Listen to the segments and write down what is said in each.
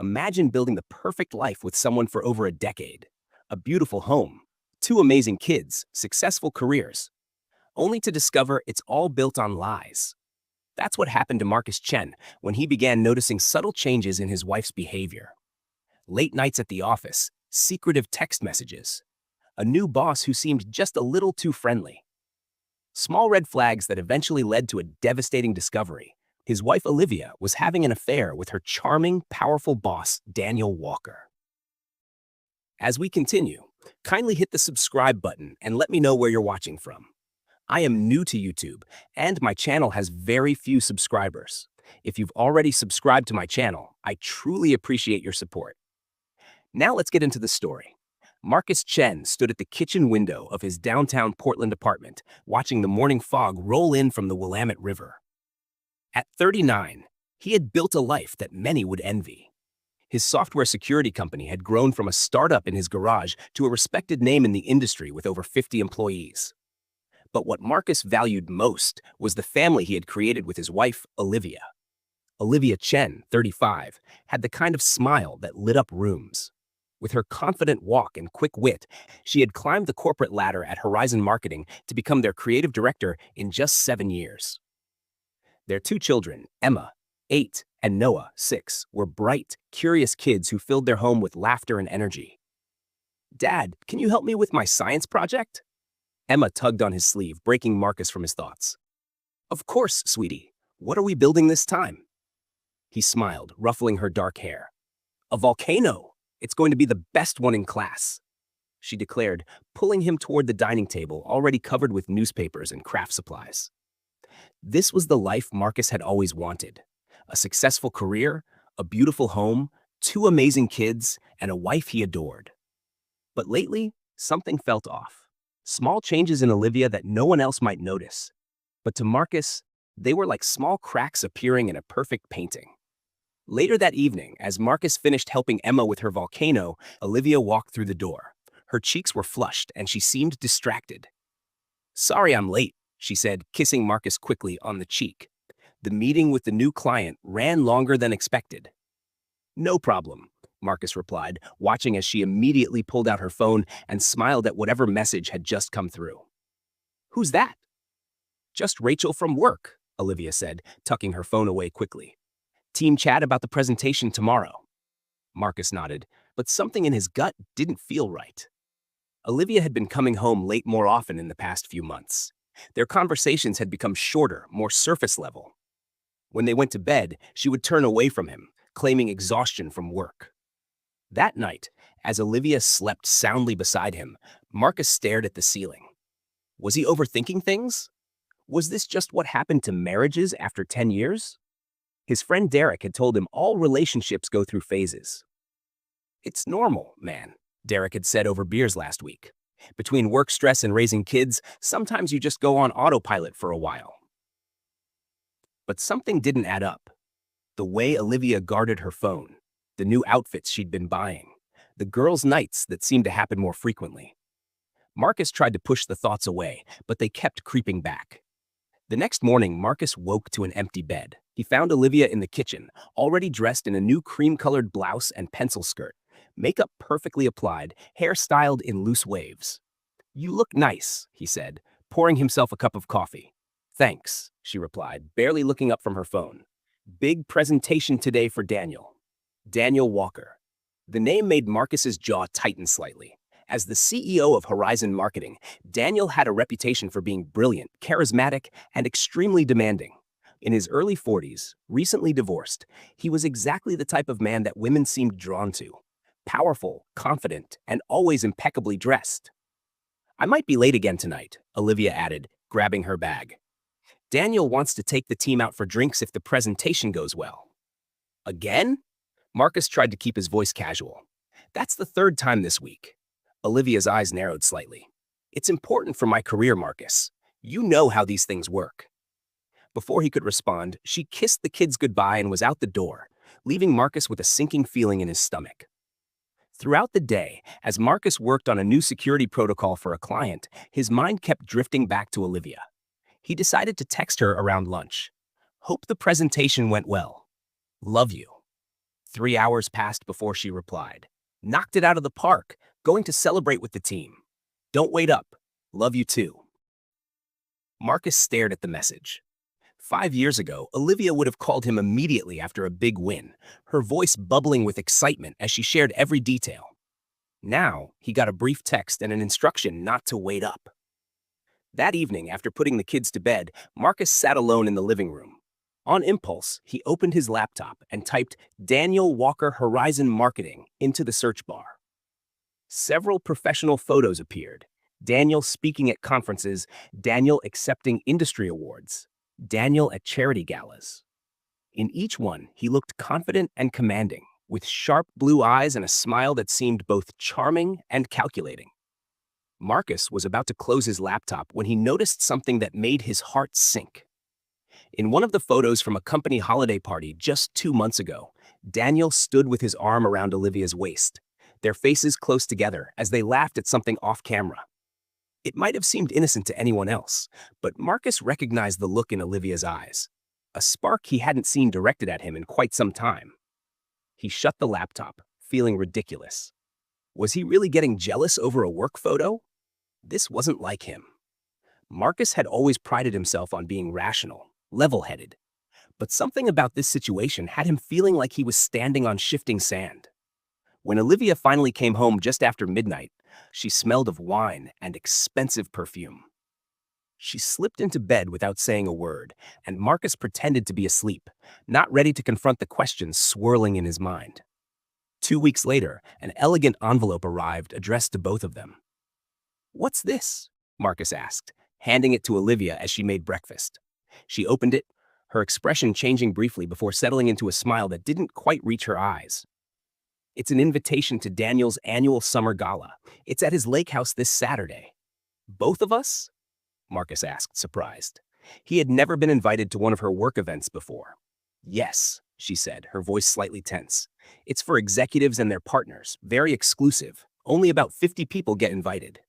Imagine building the perfect life with someone for over a decade. A beautiful home, two amazing kids, successful careers, only to discover it's all built on lies. That's what happened to Marcus Chen when he began noticing subtle changes in his wife's behavior. Late nights at the office, secretive text messages, a new boss who seemed just a little too friendly. Small red flags that eventually led to a devastating discovery. His wife Olivia was having an affair with her charming, powerful boss, Daniel Walker. As we continue, kindly hit the subscribe button and let me know where you're watching from. I am new to YouTube, and my channel has very few subscribers. If you've already subscribed to my channel, I truly appreciate your support. Now let's get into the story. Marcus Chen stood at the kitchen window of his downtown Portland apartment, watching the morning fog roll in from the Willamette River. At 39, he had built a life that many would envy. His software security company had grown from a startup in his garage to a respected name in the industry with over 50 employees. But what Marcus valued most was the family he had created with his wife, Olivia. Olivia Chen, 35, had the kind of smile that lit up rooms. With her confident walk and quick wit, she had climbed the corporate ladder at Horizon Marketing to become their creative director in just 7 years. Their two children, Emma, 8, and Noah, 6, were bright, curious kids who filled their home with laughter and energy. "Dad, can you help me with my science project?" Emma tugged on his sleeve, breaking Marcus from his thoughts. "Of course, sweetie. What are we building this time?" He smiled, ruffling her dark hair. "A volcano. It's going to be the best one in class," she declared, pulling him toward the dining table already covered with newspapers and craft supplies. This was the life Marcus had always wanted. A successful career, a beautiful home, two amazing kids, and a wife he adored. But lately, something felt off. Small changes in Olivia that no one else might notice. But to Marcus, they were like small cracks appearing in a perfect painting. Later that evening, as Marcus finished helping Emma with her volcano, Olivia walked through the door. Her cheeks were flushed and she seemed distracted. "Sorry I'm late," she said, kissing Marcus quickly on the cheek. The meeting with the new client ran longer than expected. "No problem," Marcus replied, watching as she immediately pulled out her phone and smiled at whatever message had just come through. "Who's that?" "Just Rachel from work," Olivia said, tucking her phone away quickly. "Team chat about the presentation tomorrow." Marcus nodded, but something in his gut didn't feel right. Olivia had been coming home late more often in the past few months. Their conversations had become shorter, more surface level. When they went to bed, she would turn away from him, claiming exhaustion from work. That night, as Olivia slept soundly beside him, Marcus stared at the ceiling. Was he overthinking things? Was this just what happened to marriages after 10 years? His friend Derek had told him all relationships go through phases. "It's normal, man," Derek had said over beers last week. "Between work stress and raising kids, sometimes you just go on autopilot for a while." But something didn't add up. The way Olivia guarded her phone, the new outfits she'd been buying, the girls' nights that seemed to happen more frequently. Marcus tried to push the thoughts away, but they kept creeping back. The next morning, Marcus woke to an empty bed. He found Olivia in the kitchen, already dressed in a new cream-colored blouse and pencil skirt, makeup perfectly applied, hair styled in loose waves. "You look nice," he said, pouring himself a cup of coffee. "Thanks," she replied, barely looking up from her phone. "Big presentation today for Daniel." Daniel Walker. The name made Marcus's jaw tighten slightly. As the CEO of Horizon Marketing, Daniel had a reputation for being brilliant, charismatic, and extremely demanding. In his early 40s, recently divorced, he was exactly the type of man that women seemed drawn to. Powerful, confident, and always impeccably dressed. "I might be late again tonight," Olivia added, grabbing her bag. "Daniel wants to take the team out for drinks if the presentation goes well." "Again?" Marcus tried to keep his voice casual. "That's the third time this week." Olivia's eyes narrowed slightly. "It's important for my career, Marcus. You know how these things work." Before he could respond, she kissed the kids goodbye and was out the door, leaving Marcus with a sinking feeling in his stomach. Throughout the day, as Marcus worked on a new security protocol for a client, his mind kept drifting back to Olivia. He decided to text her around lunch. "Hope the presentation went well. Love you." 3 hours passed before she replied. Knocked it out of the park. Going to celebrate with the team. Don't wait up. Love you too. Marcus stared at the message. 5 years ago, Olivia would have called him immediately after a big win, her voice bubbling with excitement as she shared every detail. Now, he got a brief text and an instruction not to wait up. That evening, after putting the kids to bed, Marcus sat alone in the living room. On impulse, he opened his laptop and typed Daniel Walker Horizon Marketing into the search bar. Several professional photos appeared. Daniel speaking at conferences, Daniel accepting industry awards, Daniel at charity galas. In each one, he looked confident and commanding, with sharp blue eyes and a smile that seemed both charming and calculating. Marcus was about to close his laptop when he noticed something that made his heart sink. In one of the photos from a company holiday party just 2 months ago, Daniel stood with his arm around Olivia's waist, their faces close together as they laughed at something off camera. It might have seemed innocent to anyone else, but Marcus recognized the look in Olivia's eyes, a spark he hadn't seen directed at him in quite some time. He shut the laptop, feeling ridiculous. Was he really getting jealous over a work photo? This wasn't like him. Marcus had always prided himself on being rational, level-headed, but something about this situation had him feeling like he was standing on shifting sand. When Olivia finally came home just after midnight, she smelled of wine and expensive perfume. She slipped into bed without saying a word, and Marcus pretended to be asleep, not ready to confront the questions swirling in his mind. 2 weeks later, an elegant envelope arrived addressed to both of them. "What's this?" Marcus asked, handing it to Olivia as she made breakfast. She opened it, her expression changing briefly before settling into a smile that didn't quite reach her eyes. "It's an invitation to Daniel's annual summer gala. It's at his lake house this Saturday." "Both of us?" Marcus asked, surprised. He had never been invited to one of her work events before. "Yes," she said, her voice slightly tense. "It's for executives and their partners, very exclusive. Only about 50 people get invited."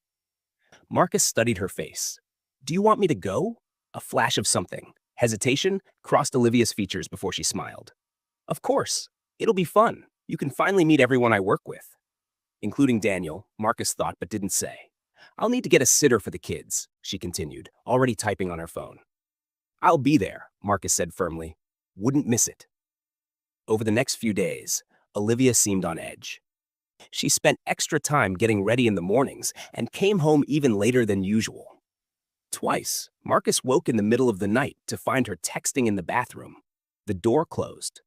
Marcus studied her face. "Do you want me to go?" A flash of something, hesitation, crossed Olivia's features before she smiled. "Of course. It'll be fun. You can finally meet everyone I work with." Including Daniel, Marcus thought but didn't say. "I'll need to get a sitter for the kids," she continued, already typing on her phone. "I'll be there," Marcus said firmly. "Wouldn't miss it." Over the next few days, Olivia seemed on edge. She spent extra time getting ready in the mornings and came home even later than usual. Twice, Marcus woke in the middle of the night to find her texting in the bathroom. The door closed.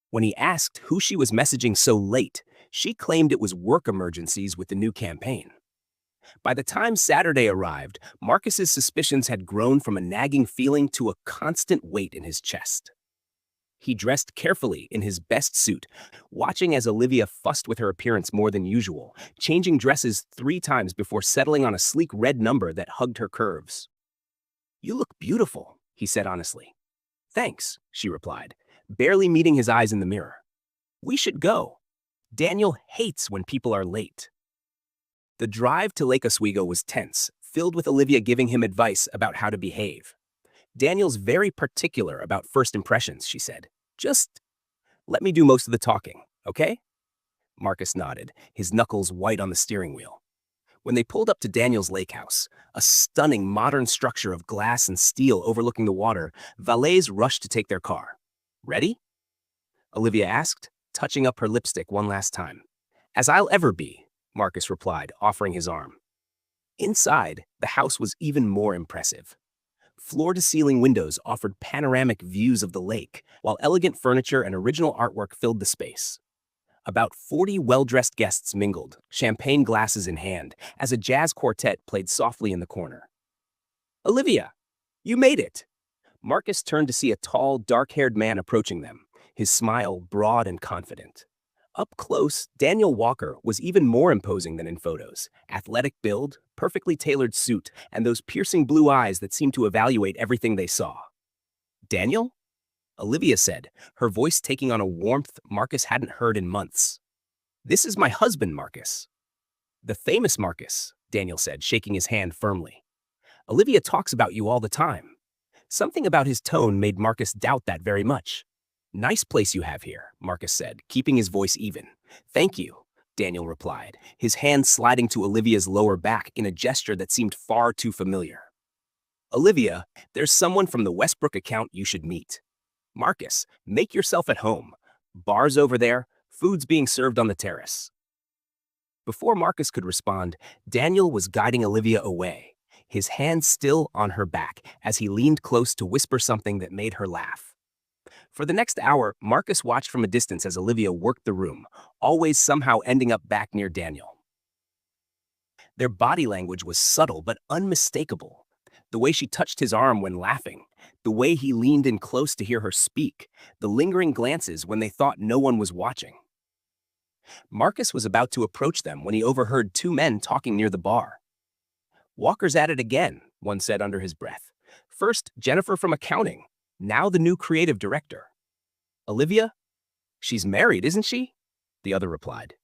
When he asked who she was messaging so late, she claimed it was work emergencies with the new campaign. By the time Saturday arrived, Marcus's suspicions had grown from a nagging feeling to a constant weight in his chest. He dressed carefully in his best suit, watching as Olivia fussed with her appearance more than usual, changing dresses 3 times before settling on a sleek red number that hugged her curves. "You look beautiful," he said honestly. "Thanks," she replied, barely meeting his eyes in the mirror. "We should go. Daniel hates when people are late." The drive to Lake Oswego was tense, filled with Olivia giving him advice about how to behave. "Daniel's very particular about first impressions," she said. "Just let me do most of the talking, okay?" Marcus nodded, his knuckles white on the steering wheel. When they pulled up to Daniel's lake house, a stunning modern structure of glass and steel overlooking the water, valets rushed to take their car. "Ready?" Olivia asked, touching up her lipstick one last time. "As I'll ever be," Marcus replied, offering his arm. Inside, the house was even more impressive. Floor-to-ceiling windows offered panoramic views of the lake, while elegant furniture and original artwork filled the space. About 40 well-dressed guests mingled, champagne glasses in hand, as a jazz quartet played softly in the corner. "Olivia, you made it!" Marcus turned to see a tall, dark-haired man approaching them, his smile broad and confident. Up close, Daniel Walker was even more imposing than in photos. Athletic build, perfectly tailored suit, and those piercing blue eyes that seemed to evaluate everything they saw. "Daniel?" Olivia said, her voice taking on a warmth Marcus hadn't heard in months. "This is my husband, Marcus." "The famous Marcus," Daniel said, shaking his hand firmly. "Olivia talks about you all the time." Something about his tone made Marcus doubt that very much. Nice place you have here, Marcus said, keeping his voice even. Thank you, Daniel replied, his hand sliding to Olivia's lower back in a gesture that seemed far too familiar. Olivia, there's someone from the Westbrook account you should meet. Marcus, make yourself at home. Bars over there, food's being served on the terrace. Before Marcus could respond, Daniel was guiding Olivia away, his hand still on her back as he leaned close to whisper something that made her laugh. For the next hour, Marcus watched from a distance as Olivia worked the room, always somehow ending up back near Daniel. Their body language was subtle but unmistakable. The way she touched his arm when laughing, the way he leaned in close to hear her speak, the lingering glances when they thought no one was watching. Marcus was about to approach them when he overheard two men talking near the bar. Walker's at it again, one said under his breath. First, Jennifer from accounting, now the new creative director. Olivia? She's married, isn't she? The other replied.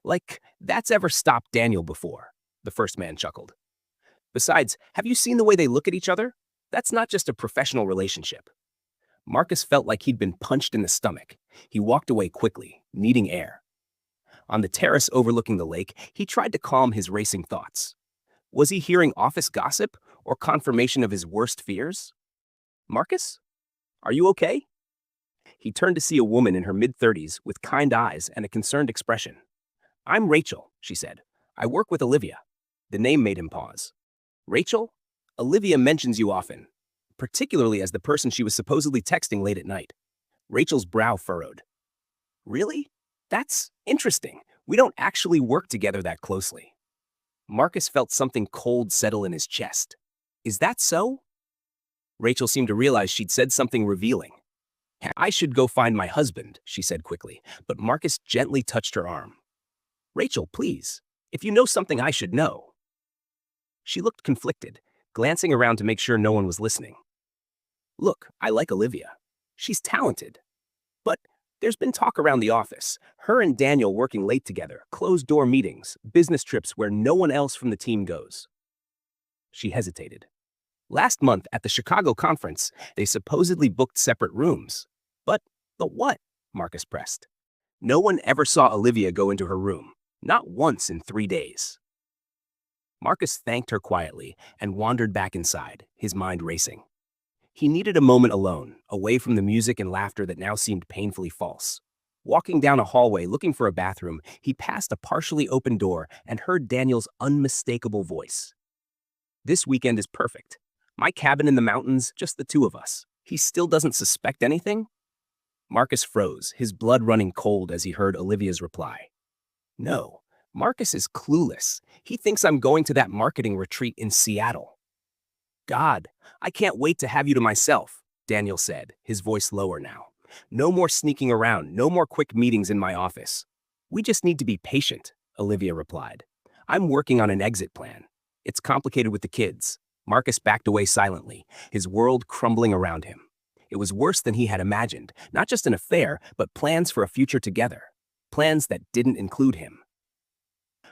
Like, that's ever stopped Daniel before, the first man chuckled. Besides, have you seen the way they look at each other? That's not just a professional relationship. Marcus felt like he'd been punched in the stomach. He walked away quickly, needing air. On the terrace overlooking the lake, he tried to calm his racing thoughts. Was he hearing office gossip or confirmation of his worst fears? Marcus? Are you okay? He turned to see a woman in her mid-30s with kind eyes and a concerned expression. I'm Rachel, she said. I work with Olivia. The name made him pause. Rachel? Olivia mentions you often, particularly as the person she was supposedly texting late at night. Rachel's brow furrowed. Really? That's interesting. We don't actually work together that closely. Marcus felt something cold settle in his chest. Is that so? Rachel seemed to realize she'd said something revealing. I should go find my husband, she said quickly, but Marcus gently touched her arm. Rachel, please. If you know something I should know. She looked conflicted, glancing around to make sure no one was listening. Look, I like Olivia. She's talented. But there's been talk around the office, her and Daniel working late together, closed-door meetings, business trips where no one else from the team goes. She hesitated. Last month at the Chicago conference, they supposedly booked separate rooms. But what? Marcus pressed. No one ever saw Olivia go into her room, not once in 3 days. Marcus thanked her quietly and wandered back inside, his mind racing. He needed a moment alone, away from the music and laughter that now seemed painfully false. Walking down a hallway looking for a bathroom, he passed a partially open door and heard Daniel's unmistakable voice. This weekend is perfect. My cabin in the mountains, just the two of us. He still doesn't suspect anything? Marcus froze, his blood running cold as he heard Olivia's reply. No, Marcus is clueless. He thinks I'm going to that marketing retreat in Seattle. God, I can't wait to have you to myself, Daniel said, his voice lower now. No more sneaking around, no more quick meetings in my office. We just need to be patient, Olivia replied. I'm working on an exit plan. It's complicated with the kids. Marcus backed away silently, his world crumbling around him. It was worse than he had imagined, not just an affair, but plans for a future together. Plans that didn't include him.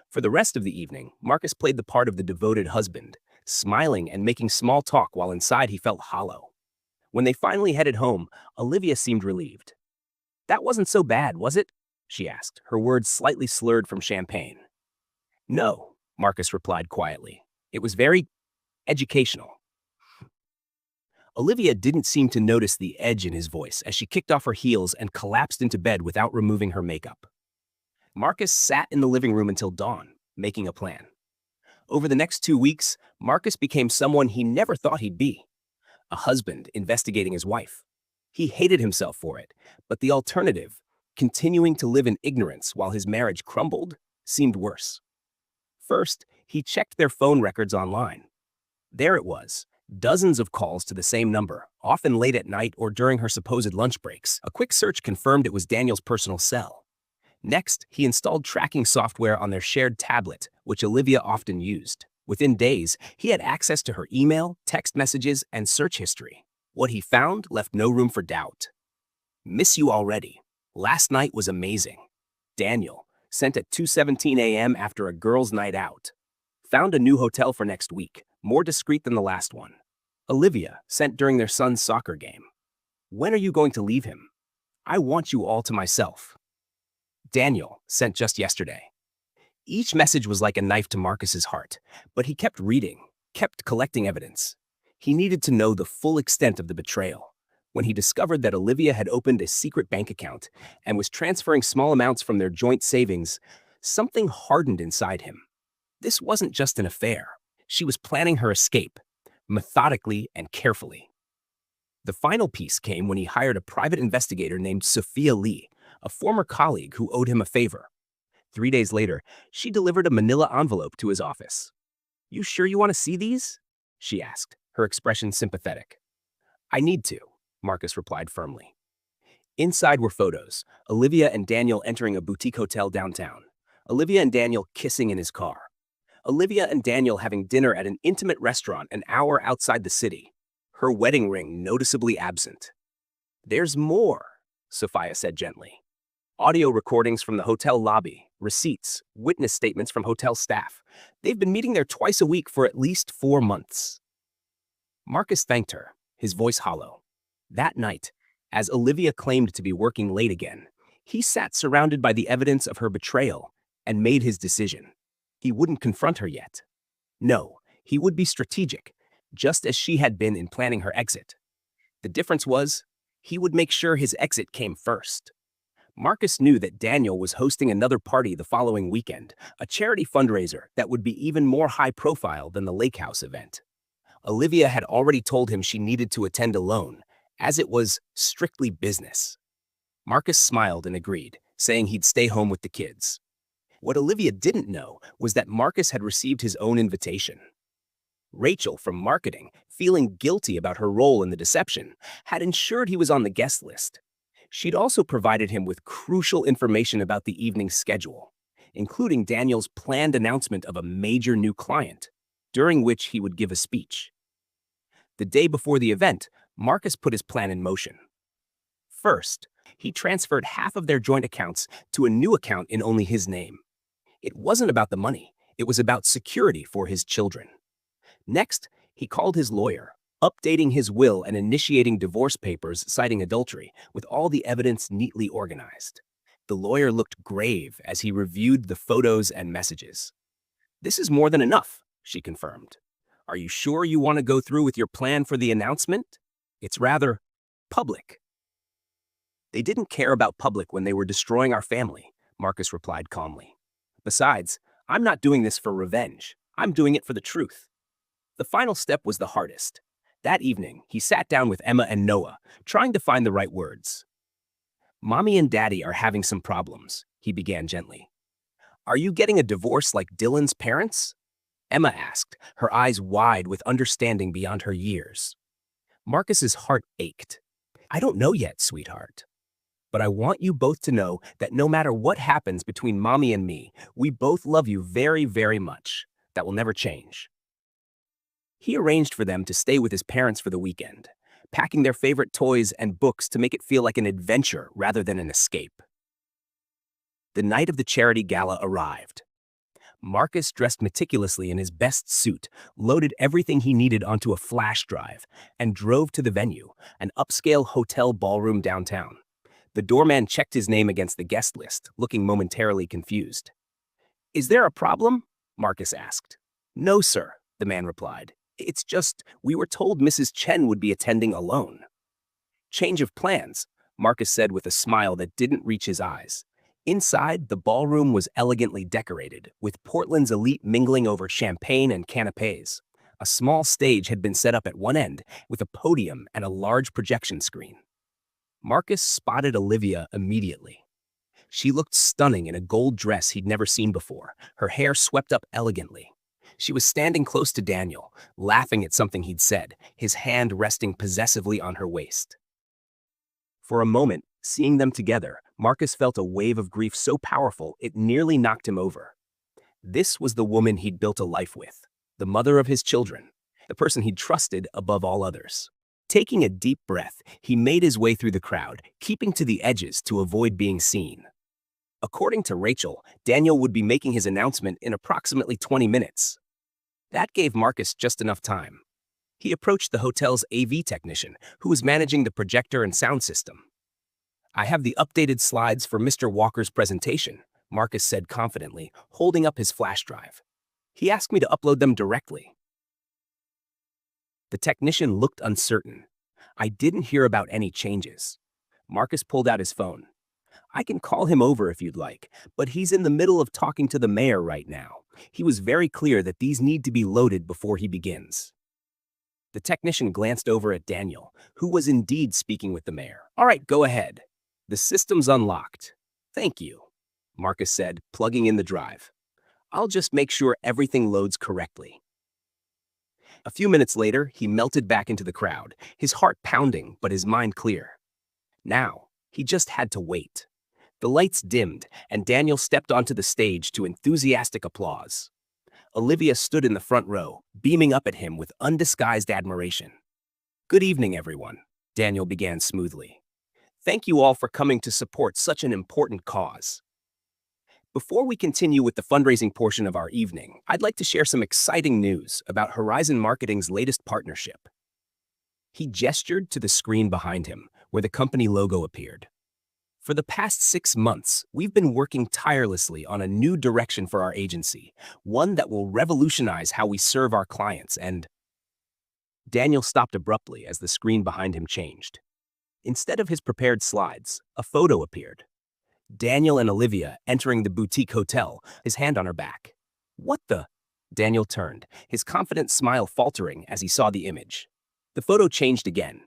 For the rest of the evening, Marcus played the part of the devoted husband, smiling and making small talk while inside he felt hollow. When they finally headed home, Olivia seemed relieved. That wasn't so bad, was it? She asked, her words slightly slurred from champagne. No, Marcus replied quietly. It was very educational. Olivia didn't seem to notice the edge in his voice as she kicked off her heels and collapsed into bed without removing her makeup. Marcus sat in the living room until dawn, making a plan. Over the next 2 weeks, Marcus became someone he never thought he'd be. A husband investigating his wife. He hated himself for it, but the alternative, continuing to live in ignorance while his marriage crumbled, seemed worse. First, he checked their phone records online. There it was, dozens of calls to the same number, often late at night or during her supposed lunch breaks. A quick search confirmed it was Daniel's personal cell. Next, he installed tracking software on their shared tablet, which Olivia often used. Within days, he had access to her email, text messages, and search history. What he found left no room for doubt. Miss you already. Last night was amazing. Daniel, sent at 2:17 a.m. after a girls' night out. Found a new hotel for next week, more discreet than the last one. Olivia, sent during their son's soccer game. When are you going to leave him? I want you all to myself. Daniel sent just yesterday. Each message was like a knife to Marcus's heart, but he kept reading, kept collecting evidence. He needed to know the full extent of the betrayal. When he discovered that Olivia had opened a secret bank account and was transferring small amounts from their joint savings, something hardened inside him. This wasn't just an affair. She was planning her escape, methodically and carefully. The final piece came when he hired a private investigator named Sophia Lee, a former colleague who owed him a favor. 3 days later, she delivered a manila envelope to his office. "You sure you want to see these?" she asked, her expression sympathetic. "I need to," Marcus replied firmly. Inside were photos, Olivia and Daniel entering a boutique hotel downtown, Olivia and Daniel kissing in his car, Olivia and Daniel having dinner at an intimate restaurant an hour outside the city, her wedding ring noticeably absent. "There's more," Sophia said gently. Audio recordings from the hotel lobby, receipts, witness statements from hotel staff. They've been meeting there twice a week for at least 4 months. Marcus thanked her, his voice hollow. That night, as Olivia claimed to be working late again, he sat surrounded by the evidence of her betrayal and made his decision. He wouldn't confront her yet. No, he would be strategic, just as she had been in planning her exit. The difference was, he would make sure his exit came first. Marcus knew that Daniel was hosting another party the following weekend, a charity fundraiser that would be even more high-profile than the lake house event. Olivia had already told him she needed to attend alone, as it was strictly business. Marcus smiled and agreed, saying he'd stay home with the kids. What Olivia didn't know was that Marcus had received his own invitation. Rachel from marketing, feeling guilty about her role in the deception, had ensured he was on the guest list. She'd also provided him with crucial information about the evening's schedule, including Daniel's planned announcement of a major new client, during which he would give a speech. The day before the event, Marcus put his plan in motion. First, he transferred half of their joint accounts to a new account in only his name. It wasn't about the money, it was about security for his children. Next, he called his lawyer, updating his will and initiating divorce papers citing adultery, with all the evidence neatly organized. The lawyer looked grave as he reviewed the photos and messages. "This is more than enough," she confirmed. "Are you sure you want to go through with your plan for the announcement? It's rather public." "They didn't care about public when they were destroying our family," Marcus replied calmly. "Besides, I'm not doing this for revenge. I'm doing it for the truth." The final step was the hardest. That evening, he sat down with Emma and Noah, trying to find the right words. "Mommy and Daddy are having some problems," he began gently. "Are you getting a divorce like Dylan's parents?" Emma asked, her eyes wide with understanding beyond her years. Marcus's heart ached. "I don't know yet, sweetheart. But I want you both to know that no matter what happens between Mommy and me, we both love you very, very much. That will never change." He arranged for them to stay with his parents for the weekend, packing their favorite toys and books to make it feel like an adventure rather than an escape. The night of the charity gala arrived. Marcus dressed meticulously in his best suit, loaded everything he needed onto a flash drive, and drove to the venue, an upscale hotel ballroom downtown. The doorman checked his name against the guest list, looking momentarily confused. "Is there a problem?" Marcus asked. "No, sir," the man replied. "It's just, we were told Mrs. Chen would be attending alone." "Change of plans," Marcus said with a smile that didn't reach his eyes. Inside, the ballroom was elegantly decorated, with Portland's elite mingling over champagne and canapes. A small stage had been set up at one end, with a podium and a large projection screen. Marcus spotted Olivia immediately. She looked stunning in a gold dress he'd never seen before, her hair swept up elegantly. She was standing close to Daniel, laughing at something he'd said, his hand resting possessively on her waist. For a moment, seeing them together, Marcus felt a wave of grief so powerful it nearly knocked him over. This was the woman he'd built a life with, the mother of his children, the person he'd trusted above all others. Taking a deep breath, he made his way through the crowd, keeping to the edges to avoid being seen. According to Rachel, Daniel would be making his announcement in approximately 20 minutes. That gave Marcus just enough time. He approached the hotel's AV technician, who was managing the projector and sound system. I have the updated slides for Mr. Walker's presentation, Marcus said confidently, holding up his flash drive. He asked me to upload them directly. The technician looked uncertain. I didn't hear about any changes. Marcus pulled out his phone. I can call him over if you'd like, but he's in the middle of talking to the mayor right now. He was very clear that these need to be loaded before he begins. The technician glanced over at Daniel, who was indeed speaking with the mayor. All right, go ahead. The system's unlocked. Thank you, Marcus said, plugging in the drive. I'll just make sure everything loads correctly. A few minutes later, he melted back into the crowd, his heart pounding but his mind clear. Now, he just had to wait. The lights dimmed, and Daniel stepped onto the stage to enthusiastic applause. Olivia stood in the front row, beaming up at him with undisguised admiration. Good evening, everyone, Daniel began smoothly. Thank you all for coming to support such an important cause. Before we continue with the fundraising portion of our evening, I'd like to share some exciting news about Horizon Marketing's latest partnership. He gestured to the screen behind him, where the company logo appeared. For the past 6 months, we've been working tirelessly on a new direction for our agency, one that will revolutionize how we serve our clients and... Daniel stopped abruptly as the screen behind him changed. Instead of his prepared slides, a photo appeared. Daniel and Olivia entering the boutique hotel, his hand on her back. What the? Daniel turned, his confident smile faltering as he saw the image. The photo changed again.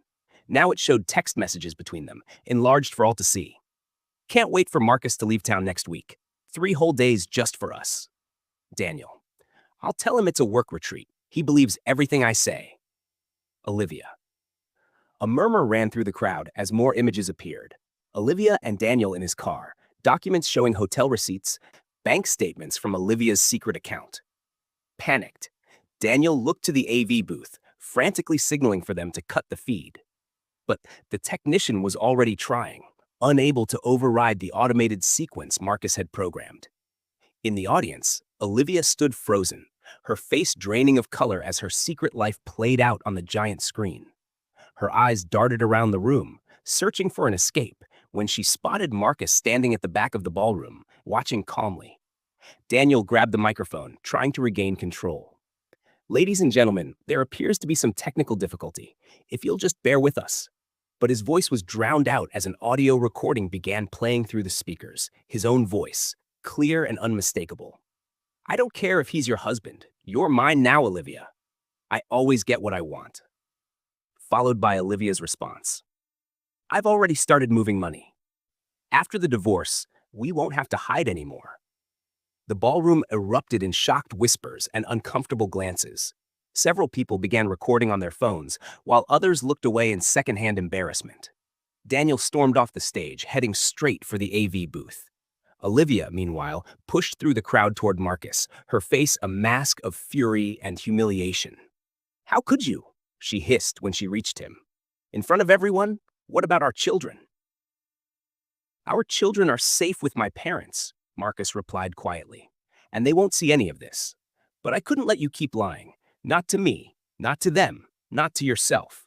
Now it showed text messages between them, enlarged for all to see. Can't wait for Marcus to leave town next week. 3 whole days just for us. Daniel. I'll tell him it's a work retreat. He believes everything I say. Olivia. A murmur ran through the crowd as more images appeared. Olivia and Daniel in his car, documents showing hotel receipts, bank statements from Olivia's secret account. Panicked, Daniel looked to the AV booth, frantically signaling for them to cut the feed. But the technician was already trying, unable to override the automated sequence Marcus had programmed. In the audience, Olivia stood frozen, her face draining of color as her secret life played out on the giant screen. Her eyes darted around the room, searching for an escape, when she spotted Marcus standing at the back of the ballroom, watching calmly. Daniel grabbed the microphone, trying to regain control. Ladies and gentlemen, there appears to be some technical difficulty. If you'll just bear with us. But his voice was drowned out as an audio recording began playing through the speakers, his own voice, clear and unmistakable. I don't care if he's your husband. You're mine now, Olivia. I always get what I want. Followed by Olivia's response. I've already started moving money. After the divorce, we won't have to hide anymore. The ballroom erupted in shocked whispers and uncomfortable glances. Several people began recording on their phones, while others looked away in secondhand embarrassment. Daniel stormed off the stage, heading straight for the AV booth. Olivia, meanwhile, pushed through the crowd toward Marcus, her face a mask of fury and humiliation. How could you? She hissed when she reached him. In front of everyone? What about our children? Our children are safe with my parents, Marcus replied quietly, and they won't see any of this. But I couldn't let you keep lying. Not to me, not to them, not to yourself.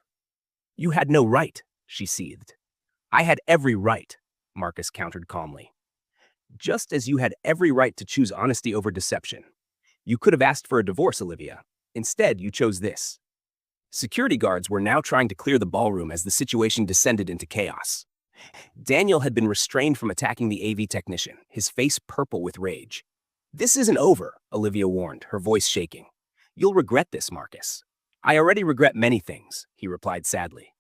You had no right, she seethed. I had every right, Marcus countered calmly. Just as you had every right to choose honesty over deception. You could have asked for a divorce, Olivia. Instead, you chose this. Security guards were now trying to clear the ballroom as the situation descended into chaos. Daniel had been restrained from attacking the AV technician, his face purple with rage. This isn't over, Olivia warned, her voice shaking. You'll regret this, Marcus. I already regret many things, he replied sadly.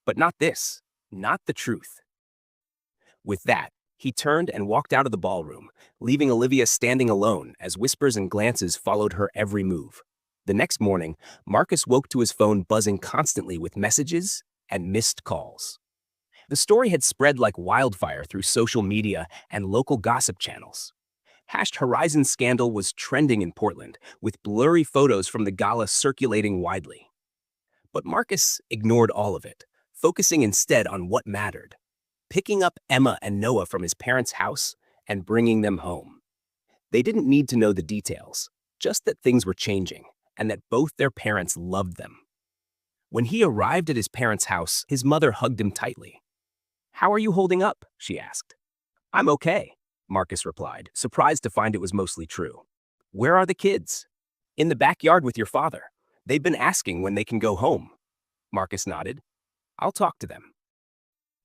But not this, not the truth. With that, he turned and walked out of the ballroom, leaving Olivia standing alone as whispers and glances followed her every move. The next morning, Marcus woke to his phone buzzing constantly with messages and missed calls. The story had spread like wildfire through social media and local gossip channels. #Horizon scandal was trending in Portland, with blurry photos from the gala circulating widely. But Marcus ignored all of it, focusing instead on what mattered, picking up Emma and Noah from his parents' house and bringing them home. They didn't need to know the details, just that things were changing, and that both their parents loved them. When he arrived at his parents' house, his mother hugged him tightly. How are you holding up? She asked. I'm okay, Marcus replied, surprised to find it was mostly true. Where are the kids? In the backyard with your father. They've been asking when they can go home. Marcus nodded. I'll talk to them.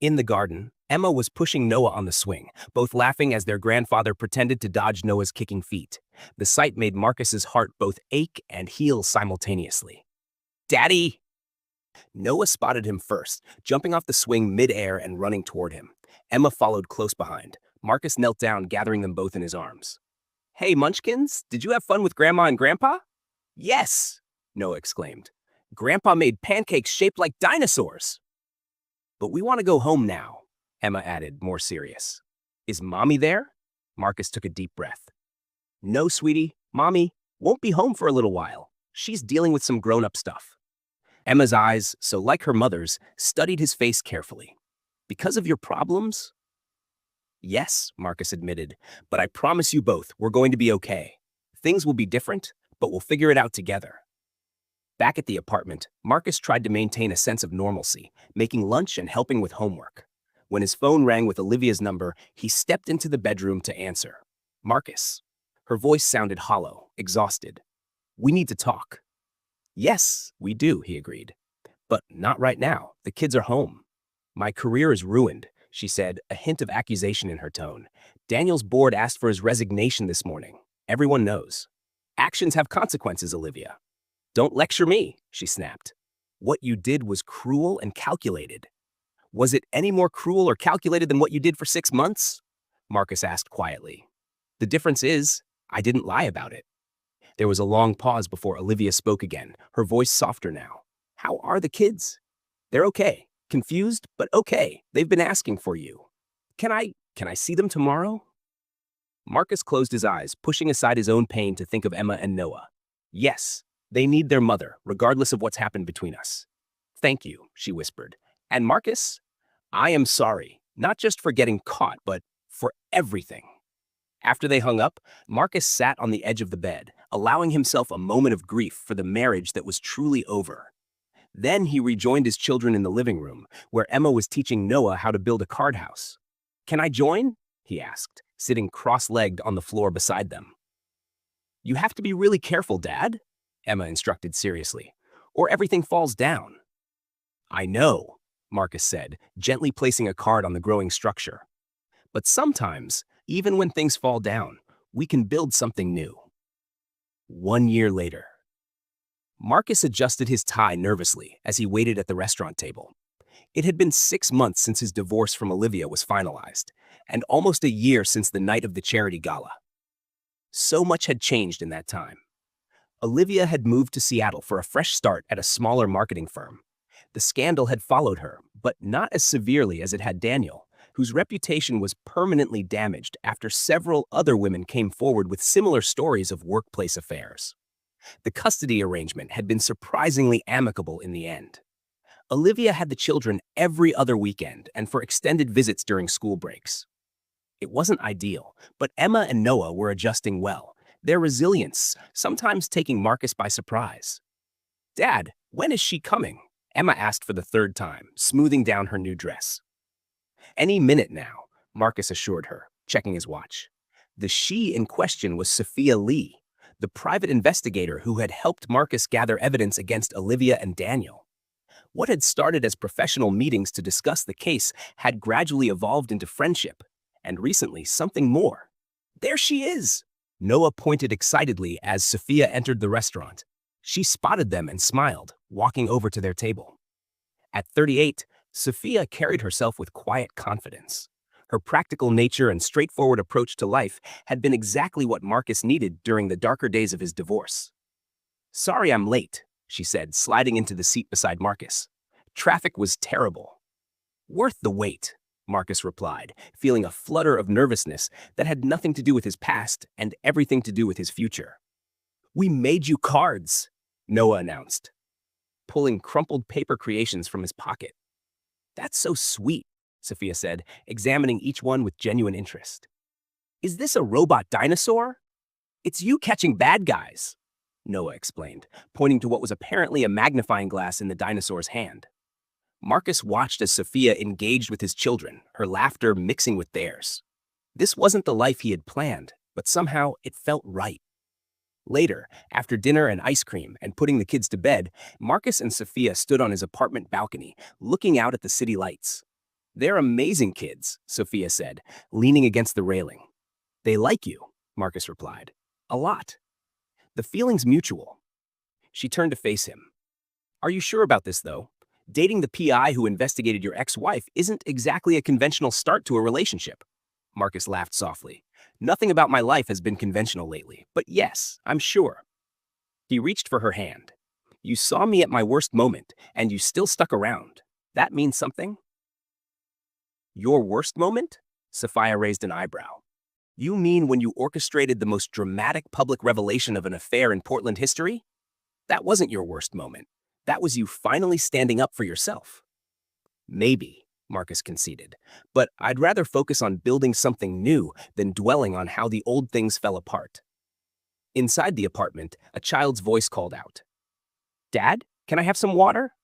In the garden, Emma was pushing Noah on the swing, both laughing as their grandfather pretended to dodge Noah's kicking feet. The sight made Marcus's heart both ache and heal simultaneously. Daddy! Noah spotted him first, jumping off the swing mid-air and running toward him. Emma followed close behind. Marcus knelt down, gathering them both in his arms. Hey, Munchkins, did you have fun with Grandma and Grandpa? Yes, Noah exclaimed. Grandpa made pancakes shaped like dinosaurs. But we want to go home now, Emma added, more serious. Is Mommy there? Marcus took a deep breath. No, sweetie, Mommy won't be home for a little while. She's dealing with some grown-up stuff. Emma's eyes, so like her mother's, studied his face carefully. Because of your problems? Yes, Marcus admitted, but I promise you both we're going to be okay. Things will be different, but we'll figure it out together. Back at the apartment, Marcus tried to maintain a sense of normalcy, making lunch and helping with homework. When his phone rang with Olivia's number, he stepped into the bedroom to answer. Marcus. Her voice sounded hollow, exhausted. We need to talk. Yes, we do, he agreed. But not right now. The kids are home. My career is ruined, she said, a hint of accusation in her tone. Daniel's board asked for his resignation this morning. Everyone knows. Actions have consequences, Olivia. Don't lecture me, she snapped. What you did was cruel and calculated. Was it any more cruel or calculated than what you did for 6 months? Marcus asked quietly. The difference is, I didn't lie about it. There was a long pause before Olivia spoke again, her voice softer now. How are the kids? They're okay. Confused, but okay. They've been asking for you. Can I see them tomorrow? Marcus closed his eyes, pushing aside his own pain to think of Emma and Noah. Yes, they need their mother, regardless of what's happened between us. Thank you, she whispered. And Marcus, I am sorry, not just for getting caught, but for everything. After they hung up, Marcus sat on the edge of the bed, allowing himself a moment of grief for the marriage that was truly over. Then he rejoined his children in the living room, where Emma was teaching Noah how to build a card house. Can I join? He asked, sitting cross-legged on the floor beside them. You have to be really careful, Dad, Emma instructed seriously, or everything falls down. I know, Marcus said, gently placing a card on the growing structure. But sometimes, even when things fall down, we can build something new. 1 year later. Marcus adjusted his tie nervously as he waited at the restaurant table. It had been 6 months since his divorce from Olivia was finalized, and almost a year since the night of the charity gala. So much had changed in that time. Olivia had moved to Seattle for a fresh start at a smaller marketing firm. The scandal had followed her, but not as severely as it had Daniel, whose reputation was permanently damaged after several other women came forward with similar stories of workplace affairs. The custody arrangement had been surprisingly amicable in the end. Olivia had the children every other weekend and for extended visits during school breaks. It wasn't ideal, but Emma and Noah were adjusting well, their resilience sometimes taking Marcus by surprise. Dad, when is she coming? Emma asked for the 3rd time, smoothing down her new dress. Any minute now, Marcus assured her, checking his watch. The she in question was Sophia Lee, the private investigator who had helped Marcus gather evidence against Olivia and Daniel. What had started as professional meetings to discuss the case had gradually evolved into friendship, and recently something more. There she is! Noah pointed excitedly as Sophia entered the restaurant. She spotted them and smiled, walking over to their table. At 38, Sophia carried herself with quiet confidence. Her practical nature and straightforward approach to life had been exactly what Marcus needed during the darker days of his divorce. Sorry I'm late, she said, sliding into the seat beside Marcus. Traffic was terrible. Worth the wait, Marcus replied, feeling a flutter of nervousness that had nothing to do with his past and everything to do with his future. We made you cards, Noah announced, pulling crumpled paper creations from his pocket. That's so sweet, Sophia said, examining each one with genuine interest. Is this a robot dinosaur? It's you catching bad guys, Noah explained, pointing to what was apparently a magnifying glass in the dinosaur's hand. Marcus watched as Sophia engaged with his children, her laughter mixing with theirs. This wasn't the life he had planned, but somehow it felt right. Later, after dinner and ice cream and putting the kids to bed, Marcus and Sophia stood on his apartment balcony, looking out at the city lights. "They're amazing kids," Sophia said, leaning against the railing. "They like you," Marcus replied. "A lot. The feeling's mutual." She turned to face him. "Are you sure about this, though? Dating the PI who investigated your ex-wife isn't exactly a conventional start to a relationship." Marcus laughed softly. "Nothing about my life has been conventional lately, but yes, I'm sure." He reached for her hand. "You saw me at my worst moment, and you still stuck around. That means something?" "Your worst moment?" Sophia raised an eyebrow. "You mean when you orchestrated the most dramatic public revelation of an affair in Portland history? That wasn't your worst moment. That was you finally standing up for yourself." "Maybe," Marcus conceded, "but I'd rather focus on building something new than dwelling on how the old things fell apart." Inside the apartment, a child's voice called out. "Dad, can I have some water?"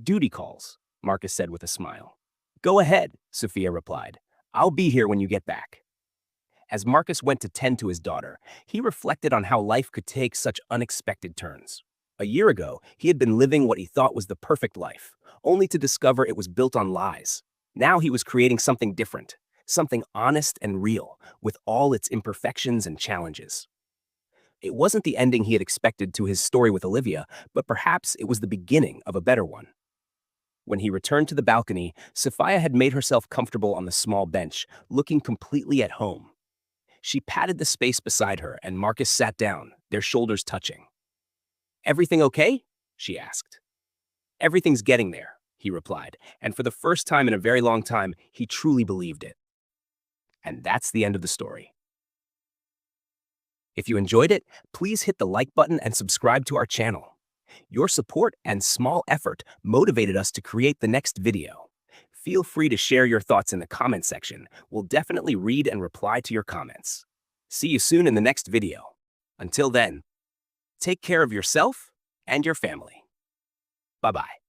"Duty calls," Marcus said with a smile. "Go ahead," Sophia replied. "I'll be here when you get back." As Marcus went to tend to his daughter, he reflected on how life could take such unexpected turns. A year ago, he had been living what he thought was the perfect life, only to discover it was built on lies. Now he was creating something different, something honest and real, with all its imperfections and challenges. It wasn't the ending he had expected to his story with Olivia, but perhaps it was the beginning of a better one. When he returned to the balcony, Sophia had made herself comfortable on the small bench, looking completely at home. She patted the space beside her, and Marcus sat down, their shoulders touching. "Everything okay?" she asked. "Everything's getting there," he replied, and for the first time in a very long time, he truly believed it. And that's the end of the story. If you enjoyed it, please hit the like button and subscribe to our channel. Your support and small effort motivated us to create the next video. Feel free to share your thoughts in the comment section. We'll definitely read and reply to your comments. See you soon in the next video. Until then, take care of yourself and your family. Bye-bye.